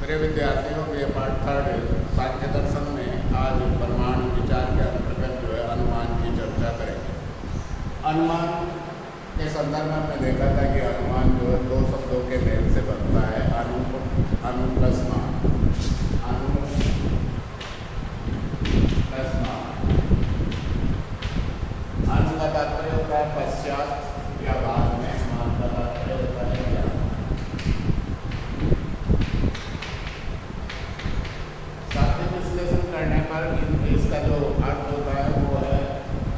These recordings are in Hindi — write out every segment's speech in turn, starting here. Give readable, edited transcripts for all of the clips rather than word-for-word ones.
प्रिय विद्यार्थियों के पाठ थर्ड सांख्य दर्शन में आज परमाणु विचार के अंतर्गत जो है अनुमान की चर्चा करेंगे। अनुमान के संदर्भ में हमने देखा था कि अनुमान जो है दो शब्दों के मेल से बनता है, अनु प्लस मान। अनु प्लस मान, अनु का तात्पर्य होता है पश्चात या बाद में, मान का तात्पर्य होता है ज्ञान। शाब्दिक विश्लेषण करने पर इसका जो अर्थ होता है वो है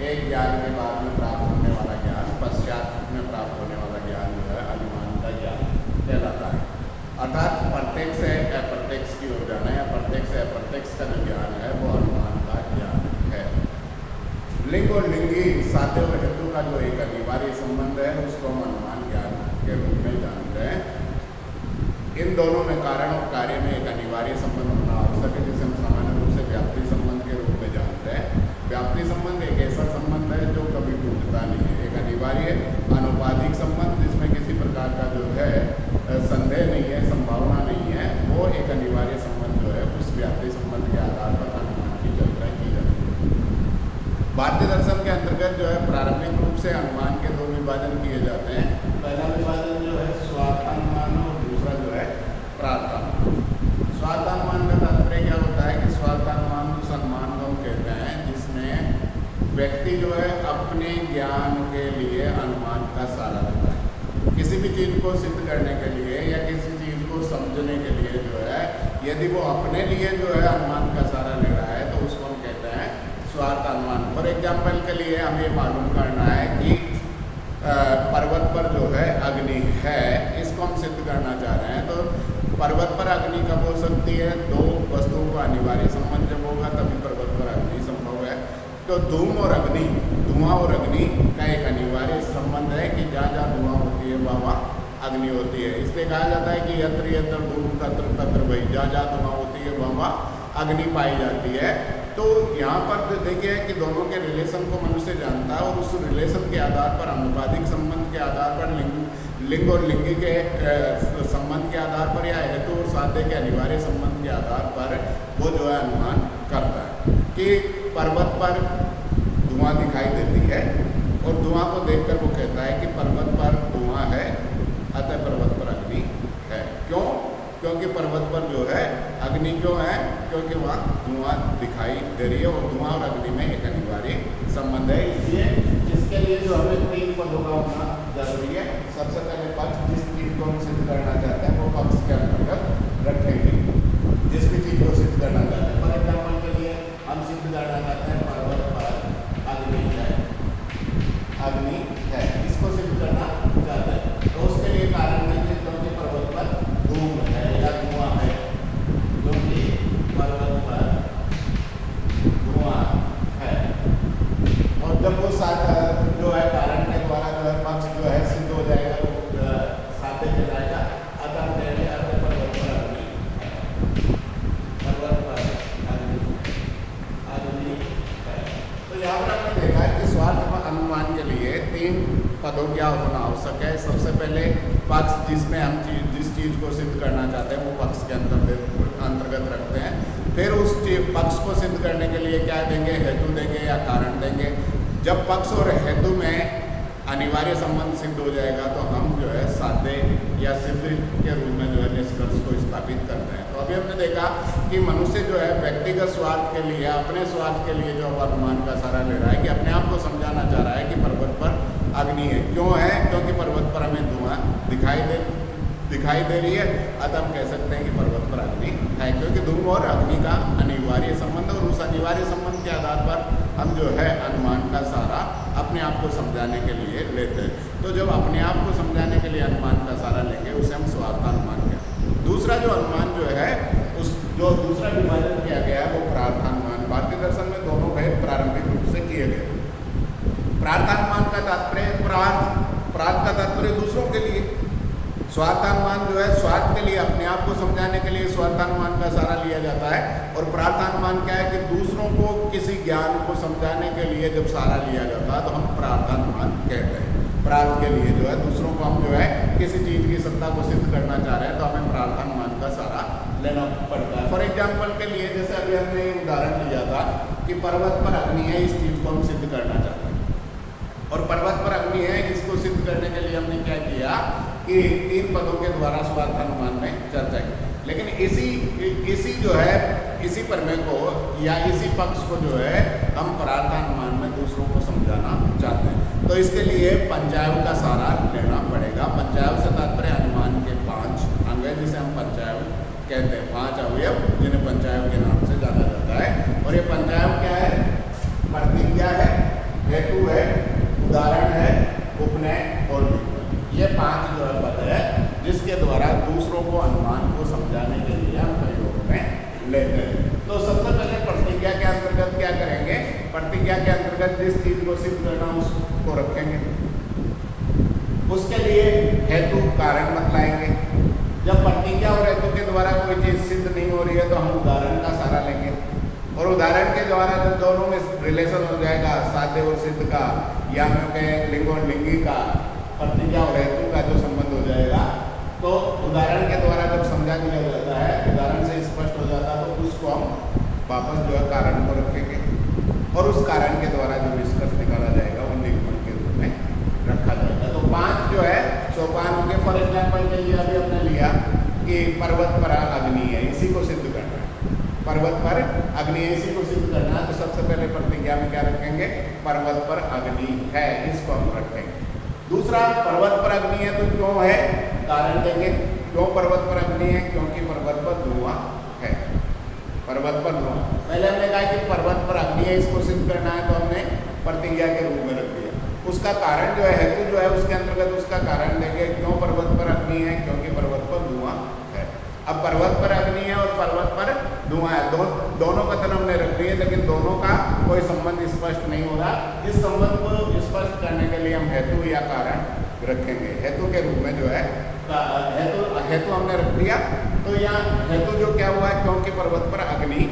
एक ज्ञान के बाद में प्राप्त होने वाला ज्ञान, पश्चात में प्राप्त होने वाला ज्ञान जो है अनुमान का ज्ञान कहलाता है। अर्थात प्रत्यक्ष से अप्रत्यक्ष की ओर जाना या प्रत्यक्ष से अप्रत्यक्ष का जो ज्ञान है वो अनुमान का ज्ञान है। लिंग और लिंगी, साध्य और हेतु का जो एक अनिवार्य संबंध है उसको हम अनुमान ज्ञान के रूप में जानते हैं। इन दोनों में कारण और कार्य में एक अनिवार्य संबंध होना आवश्यक है, जिसे हम सामान्य रूप से व्याप्ति संबंध के रूप में जानते हैं। व्याप्ति संबंध एक ऐसा संबंध है जो कभी टूटता नहीं है, एक अनिवार्य अनुपाधिक संबंध जिसमें किसी प्रकार का जो है संदेह नहीं है, संभावना नहीं है, वो एक अनिवार्य संबंध जो है उस व्याप्ति संबंध के आधार पर अनुमान की चर्चा की जाती है। भारतीय दर्शन के अंतर्गत जो है प्रारंभिक रूप से अनुमान के दो विभाजन किए जाते हैं। पहला विभाजन जो है स्वार्थानुमान और दूसरा जो है प्रार्थानुमान। स्वार्थानुमान का तात्पर्य क्या होता है कि स्वार्थानुमान उस अनुमान को हम कहते हैं जिसमें व्यक्ति जो है अपने ज्ञान के लिए अनुमान का सहारा लेता है। किसी भी चीज़ को सिद्ध करने के लिए या किसी चीज़ को समझने के लिए जो है यदि वो अपने लिए जो है अनुमान का सहारा ले रहा है तो उसको हम कहते हैं स्वार्थ अनुमान। फॉर एग्जाम्पल के लिए हमें मालूम करना है कि पर्वत पर जो है अग्नि है, इसको हम सिद्ध करना चाह रहे हैं। तो पर्वत पर अग्नि कब हो सकती है? दो वस्तुओं का अनिवार्य संबंध जब होगा तभी पर्वत पर अग्नि संभव है। तो धूम और अग्नि, धुआं और अग्नि का एक अनिवार्य संबंध है कि जहाँ जहाँ धुआं होती है वहाँ अग्नि होती है। इसलिए कहा जाता है कि यत्र यत्र धूम तत्र तत्र वही, जहाँ जहाँ धुआं होती है वहाँ अग्नि पाई जाती है। तो यहाँ पर देखिए कि दोनों के रिलेशन को मनुष्य जानता है और उस रिलेशन के आधार पर, अनुपातिक संबंध के आधार पर, लिंग और लिंगी के संबंध के आधार पर या हेतु और साध्य के अनिवार्य संबंध के आधार पर वो जो है अनुमान करता है कि पर्वत पर धुआं दिखाई देती है और धुआं को देखकर वो कहता है कि पर्वत पर धुआं है, अतः पर्वत पर अग्नि है। क्यों? क्योंकि पर्वत पर जो है अग्नि क्यों है? क्योंकि वहाँ धुआं दिखाई दे रही है और धुआं और अग्नि में एक अनिवार्य संबंध है। इसलिए इसके लिए जो हमें तीन पदों का होना जरूरी है। सबसे पहले पक्ष, जिस चीज को हम सिद्ध करना चाहते हैं वो पक्ष के अंतर्गत रखेंगे। जिस भी चीज को सिद्ध करना चाहते हैं, फॉर एग्जाम्पल के लिए हम सिद्ध करना चाहते हैं पर्वत पर अग्नि है, अग्नि है, इसको सिद्ध करना चाहते हैं। तो उसके लिए कारण नहीं है क्योंकि पर्वत पर धूम है या धुआं है, क्योंकि पर्वत पर धुआं है। और जब वो जो है कारण के द्वारा जो है पक्ष जो है सिद्ध हो जाएगा, वो साध्य कहलाएगा। अतः पहले अर्थ पर्वत पर अग्नि है, पर्वत पर अग्नि है। तो यहाँ पर हमने देखा है कि स्वार्थ अनुमान के लिए तीन पदों क्या होना आवश्यक है। सबसे पहले पक्ष, जिसमें हम जिस चीज़ को सिद्ध करना चाहते हैं वो पक्ष के अंतर्गत रखते हैं। फिर उस पक्ष को सिद्ध करने के लिए क्या देंगे? हेतु देंगे या कारण देंगे। जब पक्ष और हेतु में अनिवार्य संबंध सिद्ध हो जाएगा तो हम जो है साध्य या सिद्ध के रूप में जो है निष्कर्ष को स्थापित करते हैं। तो अभी हमने देखा कि मनुष्य जो है व्यक्तिगत स्वार्थ के लिए, अपने स्वार्थ के लिए जो अनुमान का सहारा ले रहा है कि अपने आप को समझाना चाह रहा है कि पर्वत पर अग्नि है। क्यों है? क्योंकि पर्वत पर हमें धुआं दिखाई दे रही है, अतः हम कह सकते हैं कि पर्वत पर अग्नि है, क्योंकि धूम और अग्नि का अनिवार्य संबंध, और उस अनिवार्य संबंध के आधार पर हम जो है अनुमान का सहारा अपने आप को समझाने के लिए लेते हैं। तो जब अपने आप को समझाने के लिए अनुमान का सहारा लेंगे उसे हम स्वार्थानुमान कहते हैं। दूसरा जो अनुमान जो है उस जो दूसरा विभाजन किया गया है वो प्रार्थानुमान। भारतीय दर्शन में दोनों भेद प्रारंभिक रूप से किए गए। प्रार्थानुमान का तात्पर्य प्रार्थ का तात्पर्य दूसरों के लिए, स्वार्थानुमान जो है स्वार्थ के लिए, अपने आप को समझाने के लिए स्वार्थानुमान का सहारा लिया जाता है। और प्रार्थानुमान क्या है कि दूसरों को किसी ज्ञान को समझाने के लिए जब सहारा लिया जाता है तो हम प्रार्थानुमान कहते हैं। प्रार्थ के लिए जो है दूसरों को हम जो है किसी चीज़ की सत्ता को सिद्ध करना चाह रहे हैं तो हमें प्रार्थानुमान का सहारा लेना पड़ता है। फॉर एग्जाम्पल के लिए जैसे अभी हमने उदाहरण लिया था कि पर्वत पर अग्नि है, इस चीज को हम सिद्ध करना चाहते हैं और पर्वत पर अग्नि है, इसको सिद्ध करने के लिए हमने क्या किया कि 3 पदों के द्वारा स्वार्थानुमान में चर्चा की। लेकिन इसी जो है इसी प्रमेय को या इसी पक्ष को जो है हम परार्थानुमान में दूसरों को समझाना चाहते हैं, तो इसके लिए पंचायव का सहारा लेना पड़ेगा। पंचायव से तात्पर्य अनुमान के 5 अंग है, जिसे हम पंचायव कहते हैं, 5 अवयव जिन्हें पंचायव के नाम से जाना जाता है। और ये पंचायव क्या है? प्रतिज्ञा है, हेतु है, उदाहरण है, उपनय और विपणय। ये 5 जो है पद है जिसके द्वारा दूसरों को अनुमान को समझाने के लिए हम प्रयोग में लेते हैं। तो सबसे पहले प्रतिज्ञा के अंतर्गत क्या करेंगे? प्रतिज्ञा के अंतर्गत जिस चीज को सिद्ध करना उसको रखेंगे, उसके लिए हेतु कारण बतलाएंगे। जब प्रतिज्ञा और हेतु के द्वारा कोई चीज सिद्ध नहीं हो रही है तो हम उदाहरण का सहारा लेंगे और उदाहरण के द्वारा जब दोनों में रिलेशन हो जाएगा, साध्य और सिद्ध का या मैं कहें लिंग और लिंगी का, प्रतिज्ञा और हेतु का जो संबंध हो जाएगा, तो उदाहरण के द्वारा जब समझा दिया जाता है, उदाहरण से स्पष्ट हो जाता है, तो उसको हम वापस जो है कारण को रखेंगे और उस कारण के द्वारा जो निष्कर्ष निकाला जाएगा वो निगमन के रूप में रखा जाएगा। तो 5 जो है सोपान होंगे। फॉर एग्जाम्पल के लिए अभी हमने लिया कि पर्वत पर अग्नि है, इसी को सिद्ध करना है। पर्वत पर अग्नि है, इसी को सिद्ध करना है, तो सबसे पहले प्रतिज्ञा में क्या रखेंगे? पर्वत पर अग्नि है, इसको हम रखेंगे। दूसरा, पर्वत पर अग्नि है तो क्यों है? कारण देंगे। क्यों पर्वत पर अग्नि है? क्योंकि पर्वत पर धुआं है। पर्वत पर धुआं, पहले हमने कहा कि पर्वत पर अग्नि है, इसको सिद्ध करना है, तो हमने प्रतिज्ञा के रूप में रख दिया। उसका कारण जो है, हेतु जो है, उसके अंतर्गत उसका कारण देंगे। क्यों पर्वत पर अग्नि है? क्योंकि पर्वत पर धुआं है। अब पर्वत पर अग्नि है और पर्वत पर धुआं है, दोनों कथन हमने रख दिए, लेकिन दोनों का कोई संबंध स्पष्ट नहीं हो रहा। इस संबंध को स्पष्ट करने के लिए हम हेतु या कारण रखेंगे। हेतु के रूप में जो है हेतु हमने रख दिया। तो यहाँ हेतु जो क्या हुआ है? क्योंकि पर्वत पर अग्नि,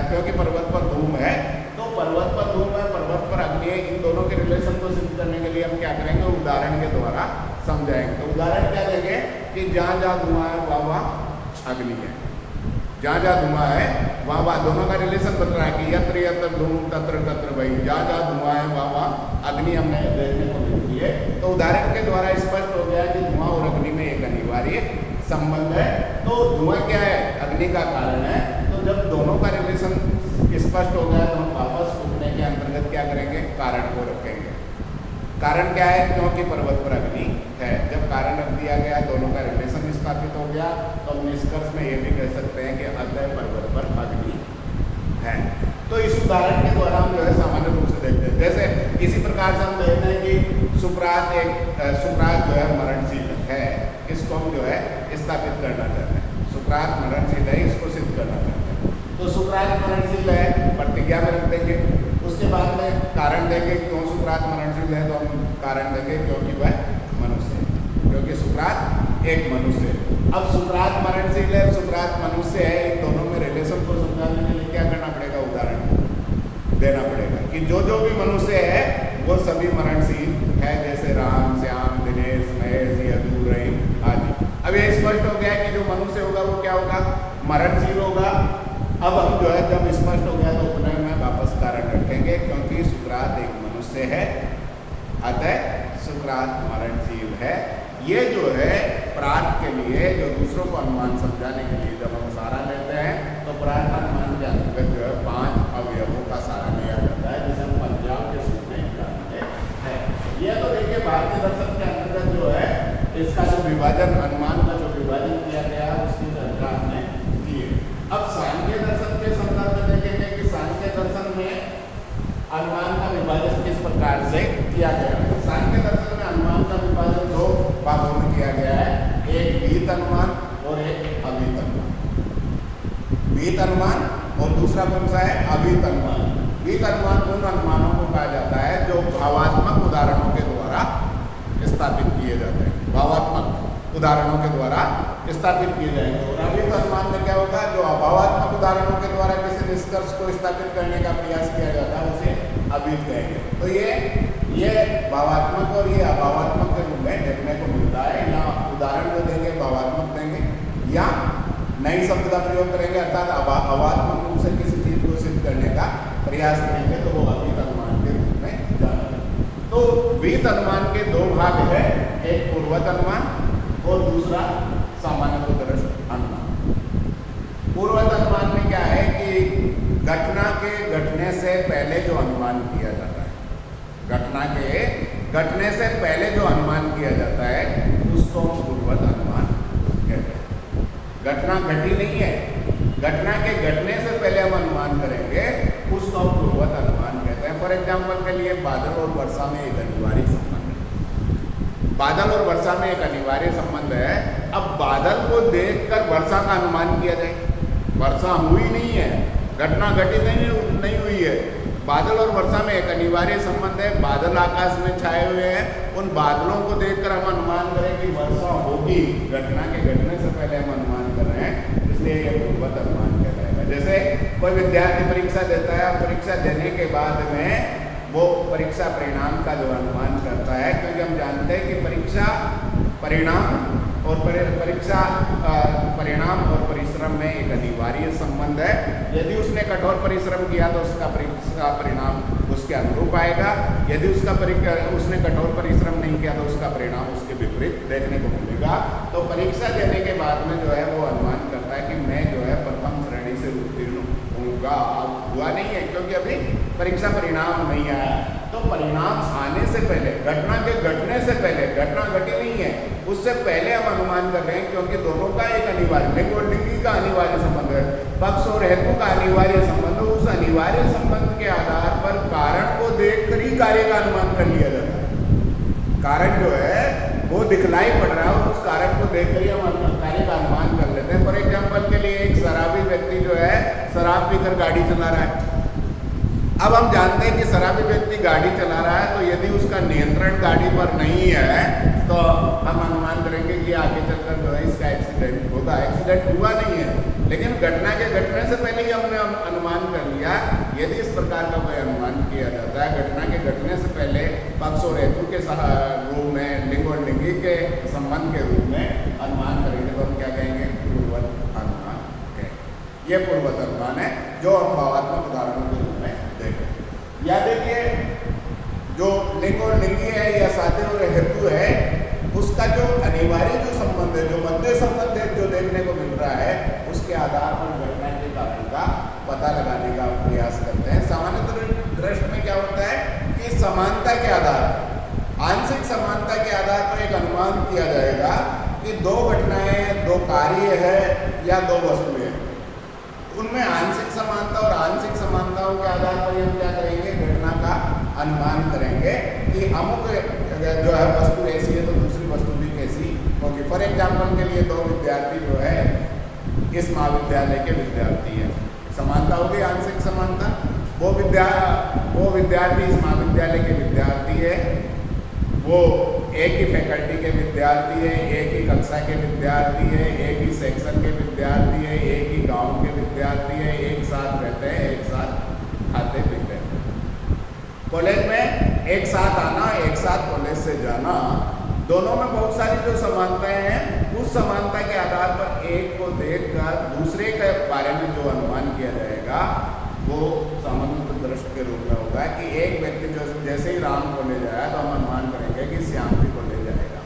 क्योंकि पर्वत पर धूम है, तो पर्वत पर धूम है, पर्वत पर अग्नि है, इन दोनों के रिलेशन को सिद्ध करने के लिए हम क्या करेंगे? उदाहरण के द्वारा समझाएंगे। तो उदाहरण क्या देंगे कि जहाँ जहाँ धुआं है वहाँ अग्नि है, जहाँ जहाँ धुआं है वहाँ दोनों का रिलेशन बता रहा है कि यत्र यत्र धूम तत्र तत्र वही, जहाँ जहाँ धुआं है वहाँ अग्नि हमने देखने को मिलती है। तो उदाहरण के द्वारा स्पष्ट हो गया कि धुआं और अग्नि में एक अनिवार्य संबंध है। तो धुआं क्या है? अग्नि का कारण है। तो जब दोनों का रिलेशन स्पष्ट हो गया तो हम वापस उपनय के अंतर्गत क्या करेंगे? कारण को रखेंगे। कारण क्या है? क्योंकि पर्वत पर अग्नि है। जब कारण रख दिया गया, दोनों का रिलेशन स्थापित हो गया, तो हम निष्कर्ष में ये भी कह सकते हैं कि अतः पर्वत पर अग्नि है। तो इस उदाहरण के द्वारा हम जो है सामान्य रूप से देखते हैं। जैसे इसी प्रकार से हम देखते हैं कि सुकरात जो है मरणशील है, इसको हम जो है स्थापित करना चाहते हैं। सुकरात मरणशील है, इसको सिद्ध करना चाहते हैं। तो सुकरात मरणशील है, प्रतिज्ञा में रख देंगे। उसके बाद में कारण देंगे, क्यों सुकरात मरणशील है? तो हम कारण देंगे क्योंकि वह मनुष्य है, क्योंकि सुकरात एक मनुष्य है। अब सुकरात मरणशील है, सुकरात मनुष्य है, इन दोनों में रिलेशन को समझाने के लिए क्या करना पड़ेगा? उदाहरण देना पड़ेगा कि जो भी मनुष्य है वो सभी मरणशील है, जैसे राम, श्याम, दिनेश, महेश, यदु, रहीम आदि। अब ये स्पष्ट हो गया कि जो मनुष्य होगा वो क्या होगा? मरणशील होगा। अब हम जो है जब स्पष्ट हो गया तो उपनय में वापस कारण रखेंगे, क्योंकि सुकरात एक मनुष्य है, अतः सुकरात मरणशील है। ये जो है परार्थ के लिए, जो दूसरों को अनुमान समझाने के लिए जब हम सहारा लेते हैं, तो परार्थ अनुमान के अंतर्गत जो है 5 अवयवों का सहारा लिया जाता है, जिसे हम पंजाब के सूत्र में जानते हैं। यह तो देखिए भारतीय दर्शन के अंतर्गत जो है इसका जो विभाजन, अनुमान का जो विभाजन किया गया है उसकी चर्चा हमने की है। अब सांख्य दर्शन के संदर्भ में देखेंगे कि सांख्य दर्शन में अनुमान का विभाजन किस प्रकार से किया गया है। सांख्य दर्शन में अनुमान का विभाजन 2 भागों में किया गया है, एक विहित अनुमान और एक अविहित अनुमान। विहित अनुमान और दूसरा कौन सा है? अविहित अनुमान। विहित अनुमान उन अनुमानों को कहा जाता है जो भावात्मक उदाहरणों के द्वारा स्थापित किए जाते हैं, भावात्मक उदाहरणों के द्वारा स्थापित किए जाएंगे। और अविहित अनुमान में क्या होगा? जो अभावात्मक उदाहरणों के द्वारा किसी निष्कर्ष को स्थापित करने का प्रयास किया जाता है उसे अविहित कहेंगे। तो ये भावात्मक और ये अभावात्मक के रूप में देखने को मिलता है। यहाँ उदाहरण जो देंगे भावात्मक देंगे या नई शब्द का प्रयोग करेंगे अर्थात अभावात्मक रूप से किसी चीज को सिद्ध करने का प्रयास करेंगे तो वो अवीत अनुमान के रूप में जाना जाएगा। तो वीत अनुमान के दो भाग है, एक पूर्वत अनुमान और दूसरा सामान्यतोदृष्ट अनुमान। पूर्वत अनुमान में क्या है कि घटना के घटने से पहले जो अनुमान किया जाता है, घटना के घटने से पहले जो अनुमान किया जाता है उसको पूर्वत अनुमान कहते हैं। घटना घटी नहीं है, घटना के घटने से पहले हम अनुमान करेंगे उसको पूर्वत अनुमान कहते हैं। फॉर एग्जाम्पल के लिए बादल और वर्षा में एक अनिवार्य संबंध है, बादल और वर्षा में एक अनिवार्य संबंध है। अब बादल को देखकर वर्षा का अनुमान किया जाए, वर्षा हुई नहीं है, घटना घटित नहीं हुई है, बादल और वर्षा में एक अनिवार्य संबंध है, बादल आकाश में छाए हुए हैं, उन बादलों को देखकर हम अनुमान करें कि वर्षा होगी, घटना के घटने से पहले हम अनुमान कर रहे हैं, इसलिए यह पूर्वत अनुमान कहलाएगा। जैसे कोई विद्यार्थी परीक्षा देता है, परीक्षा देने के बाद में वो परीक्षा परिणाम का जो अनुमान करता है, क्योंकि हम जानते हैं कि परीक्षा परिणाम और परीक्षा परिणाम और परिश्रम में एक अनिवार्य संबंध है। यदि उसने कठोर परिश्रम किया तो उसका परीक्षा परिणाम उसके अनुरूप आएगा, यदि उसने कठोर परिश्रम नहीं किया तो उसका परिणाम उसके विपरीत देखने को मिलेगा। तो परीक्षा देने के बाद में जो है वो अनुमान करता है कि मैं जो है प्रथम श्रेणी से उत्तीर्ण होऊंगा। हुआ नहीं है क्योंकि अभी परीक्षा परिणाम नहीं आया, तो परिणाम आने से पहले, घटना के घटने से पहले, घटना घटी नहीं है उससे पहले हम अनुमान कर रहे हैं, क्योंकि दोनों का एक अनिवार्य लिंग और लिंगी का अनिवार्य संबंध है, पक्ष और हेतु का अनिवार्य संबंध। उस अनिवार्य संबंध के आधार पर कारण को देखकर ही कार्य का अनुमान कर लिया जाता है। कारण जो है वो दिखलाई पड़ रहा है, उस कारण को देखकर ही हम कार्य का अनुमान कर लेते हैं। फॉर एग्जाम्पल के लिए एक शराबी व्यक्ति जो है शराब पीकर गाड़ी चला रहा है। अब हम जानते हैं कि शराबी व्यक्ति गाड़ी चला रहा है, तो यदि उसका नियंत्रण गाड़ी पर नहीं है तो हम अनुमान करेंगे कि आगे चलकर जो है इसका एक्सीडेंट होगा। एक्सीडेंट हुआ नहीं है, लेकिन घटना के घटने से पहले ही हमने अनुमान कर लिया। यदि इस प्रकार का कोई अनुमान किया जाता है घटना के घटने से पहले पक्ष और हेतु के रूप में, लिंग और लिंगी के संबंध के रूप में अनुमान करेंगे तो हम क्या कहेंगे? पूर्वत अनुमान है। ये पूर्वत अनुमान है जो हम भावात्मक उदाहरणों के रूप में देखें। या देखिए जो लिंग और लिंगी है या साध्य और हेतु है उसका जो अनिवार्य जो संबंध है, जो मध्य संबंध है जो देखने को मिल रहा है, उसके आधार पर घटना के कारण का पता लगाने का प्रयास करते हैं। सामान्य दृष्टि में क्या होता है कि समानता के आधार, आंशिक समानता के आधार पर एक अनुमान किया जाएगा कि दो घटनाएं, दो कार्य है या दो वस्तुएं हैं, उनमें आंशिक समानता और आंशिक समानताओं के आधार पर हम क्या करेंगे? घटना का अनुमान करेंगे कि अमुक जो है वस्तु ऐसी है तो दूसरी वस्तु भी कैसी होगी। फॉर एग्जाम्पल के लिए दो विद्यार्थी जो है इस महाविद्यालय के विद्यार्थी है, समानता होगी आंशिक समानता। वो विद्यार्थी इस महाविद्यालय के विद्यार्थी है, वो एक ही फैकल्टी के विद्यार्थी है, एक ही कक्षा के विद्यार्थी है, एक ही सेक्शन के विद्यार्थी है, एक ही गांव के विद्यार्थी है, एक साथ रहते हैं, एक साथ खाते पीते हैं, कॉलेज में एक साथ आना, एक साथ कॉलेज से जाना, दोनों में बहुत सारी जो समानताएं हैं, उस समानता के आधार पर एक को देखकर दूसरे के बारे में जो अनुमान किया जाएगा वो सामान्य दृष्टि के रूप में होगा कि एक व्यक्ति जो जैसे ही राम कॉलेज आया तो हम अनुमान करेंगे कि श्याम भी कॉलेज आएगा।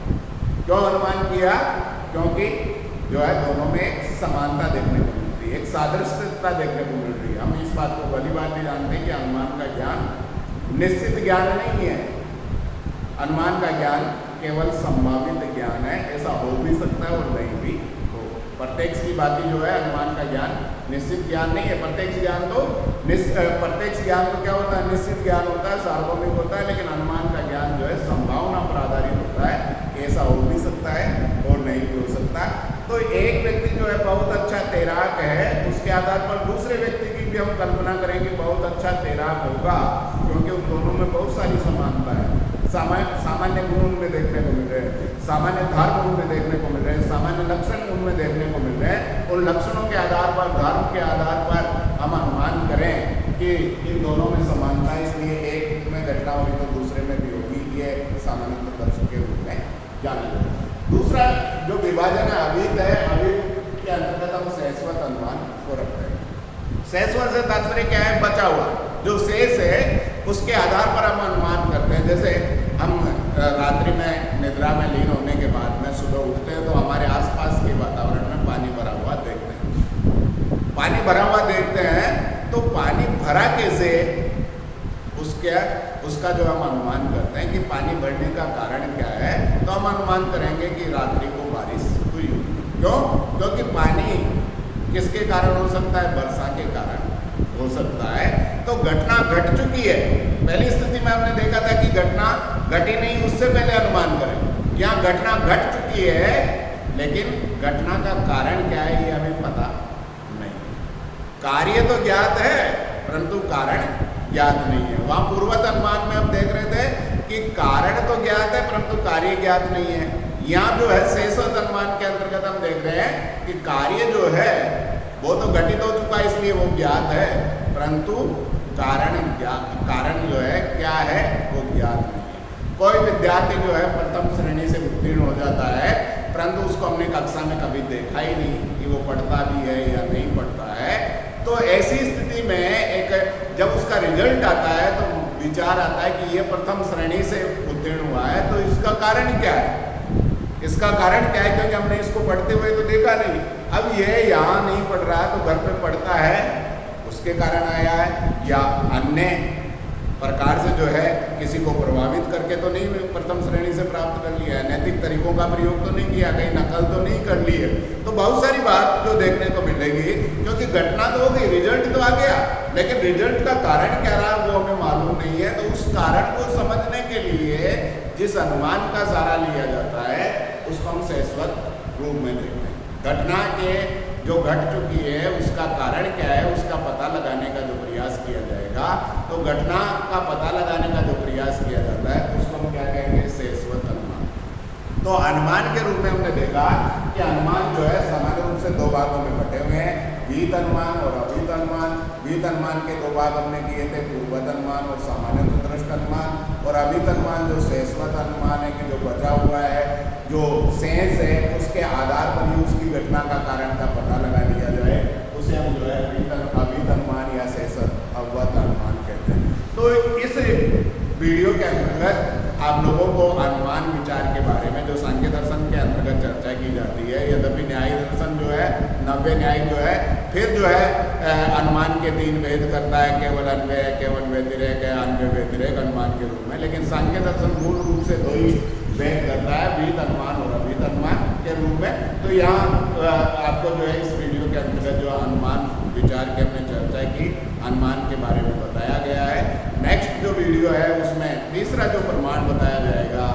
क्यों अनुमान किया? क्योंकि जो है दोनों में एक समानता देखने को मिलती है, एक सादृश्यता देखने को मिल रही है। हम इस बात को भली बात ही जानते हैं कि अनुमान का ज्ञान निश्चित ज्ञान नहीं है, अनुमान का ज्ञान केवल संभावित ज्ञान है। ऐसा हो भी सकता है और नहीं भी हो। प्रत्यक्ष की बात जो है, अनुमान का ज्ञान निश्चित ज्ञान नहीं है। प्रत्यक्ष ज्ञान तो क्या होता है? निश्चित ज्ञान होता है, सार्वभौमिक होता है, लेकिन अनुमान का ज्ञान जो है संभावना पर आधारित होता है। ऐसा हो भी सकता है और नहीं भी हो सकता। तो एक व्यक्ति जो है बहुत अच्छा तैराक है, उसके आधार पर दूसरे व्यक्ति की भी हम कल्पना करेंगे बहुत अच्छा तैराक होगा, क्योंकि उन दोनों में बहुत सारी समानता है। सामान्य गुण उनमें देखने को मिल रहे हैं, सामान्य धर्म उनमें देखने को मिल रहे हैं, सामान्य लक्षण उनमें देखने को मिल रहे हैं। उन लक्षणों के आधार पर, धर्म के आधार पर हम अनुमान करें कि इन दोनों में समानता, इसलिए एक में घटना होगी तो दूसरे में भी होगी। ये सामान्य दर्शन के रूप में जाना जाता है। दूसरा जो विभाजन है अवीत है, अवीत के अंतर्गत हम शेषवत से तात्पर्य क्या है? बचा हुआ जो शेष है उसके आधार पर हम अनुमान करते हैं। जैसे हम रात्रि में निद्रा में लीन होने के बाद में सुबह उठते हैं तो हमारे आसपास के वातावरण में पानी भरा हुआ देखते हैं। पानी भरा हुआ देखते हैं तो पानी भरा कैसे, उसका जो हम अनुमान करते हैं कि पानी भरने का कारण क्या है, तो हम अनुमान करेंगे कि रात्रि को बारिश हुई। क्यों? क्योंकि पानी किसके कारण हो सकता है? वर्षा के कारण हो सकता है। तो घटना घट चुकी है, पहली स्थिति में हमने देखा था कि घटना घटी नहीं, उससे पहले अनुमान करें। यहाँ घटना घट चुकी है लेकिन घटना का कारण क्या है ये हमें पता नहीं। कार्य तो ज्ञात है परंतु कारण ज्ञात नहीं है। वहां पूर्वत अनुमान में हम देख रहे थे कि कारण तो ज्ञात है परंतु कार्य ज्ञात नहीं है। यहाँ जो है शेषवत अनुमान के अंतर्गत हम देख रहे हैं कि कार्य जो है वो तो घटित हो चुका है इसलिए वो ज्ञात है, परंतु कारण जो है क्या है वो ज्ञात नहीं है। कोई विद्यार्थी जो है प्रथम श्रेणी से उत्तीर्ण हो जाता है परंतु उसको हमने कक्षा में कभी देखा ही नहीं कि वो पढ़ता भी है या नहीं पढ़ता है। तो ऐसी स्थिति में जब उसका रिजल्ट आता है तो विचार आता है कि ये प्रथम श्रेणी से उत्तीर्ण हुआ है, तो इसका कारण क्या है? इसका कारण क्या है? क्योंकि हमने इसको पढ़ते हुए तो देखा नहीं। अब ये यहाँ नहीं पढ़ रहा है तो घर पे पढ़ता है, उसके कारण आया है, या अन्य प्रकार से जो है किसी को प्रभावित करके तो नहीं प्रथम श्रेणी से प्राप्त कर लिया है, नैतिक तरीकों का प्रयोग तो नहीं किया, कहीं नकल तो नहीं कर ली है। तो बहुत सारी बात जो देखने को मिलेगी, क्योंकि घटना तो हो गई, रिजल्ट तो आ गया, लेकिन रिजल्ट का कारण क्या रहा वो हमें मालूम नहीं है। तो उस कारण को समझने के लिए जिस अनुमान का सहारा लिया जाता है उसको हम शेषवत रूप में देखते हैं। घटना के जो घट चुकी है उसका कारण क्या है उसका पता लगाने का जो प्रयास किया जाएगा, तो घटना का पता लगाने का जो प्रयास किया जाता है उसको हम क्या कहेंगे? शेषवत अनुमान। तो अनुमान के रूप में हमने देखा कि अनुमान जो है सामान्य रूप से दो भागों में बटे हुए हैं, विहित अनुमान और अविहित अनुमान। विहित अनुमान के दो भाग हमने किए थे, पूर्वत अनुमान और सामान्य दृष्ट अनुमान। और अविहित अनुमान जो शेषवत अनुमान है कि जो बचा हुआ है, जो शेष है उसके आधार पर ही उसकी घटना का कारण का पता लगा लिया जाए, उसे हम जो है अविहित अनुमान या शेषवत अनुमान कहते हैं। तो इस वीडियो के अंतर्गत आप लोगों को अनुमान विचार के बारे में जो सांख्य दर्शन के अंतर्गत चर्चा की जाती है, यद्यपि न्याय दर्शन जो है नव्य न्याय जो है फिर जो है अनुमान के तीन भेद करता है, केवल अन्वय, केवल व्यतिरेक, अन्वय व्यतिरेक अनुमान के रूप में। लेकिन सांख्य दर्शन मूल रूप से दो ही भेद करता है, विहित अनुमान और अविहित अनुमान के रूप में। तो यहाँ आपको जो है इस वीडियो के अंतर्गत जो अनुमान विचार की हमने चर्चा की, अनुमान के बारे में बताया गया है। नेक्स्ट जो वीडियो है उसमें तीसरा जो प्रमाण बताया जाएगा,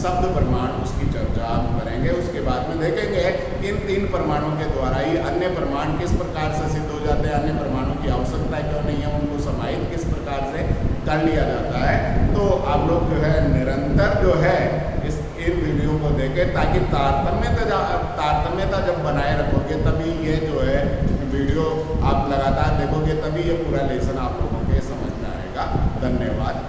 शब्द प्रमाण, उसकी चर्चा हम करेंगे। उसके बाद में देखेंगे इन तीन प्रमाणों के द्वारा ही अन्य प्रमाण किस प्रकार से सिद्ध हो जाते हैं, अन्य प्रमाणों की आवश्यकता क्यों नहीं है, उनको समाहित किस प्रकार से कर लिया जाता है। तो आप लोग जो है निरंतर जो है इन वीडियो को देखें, ताकि तारतम्यता जब बनाए रखोगे तभी ये जो है वीडियो आप लगातार देखोगे, तभी ये पूरा लेसन आप लोगों के समझ में आएगा। धन्यवाद।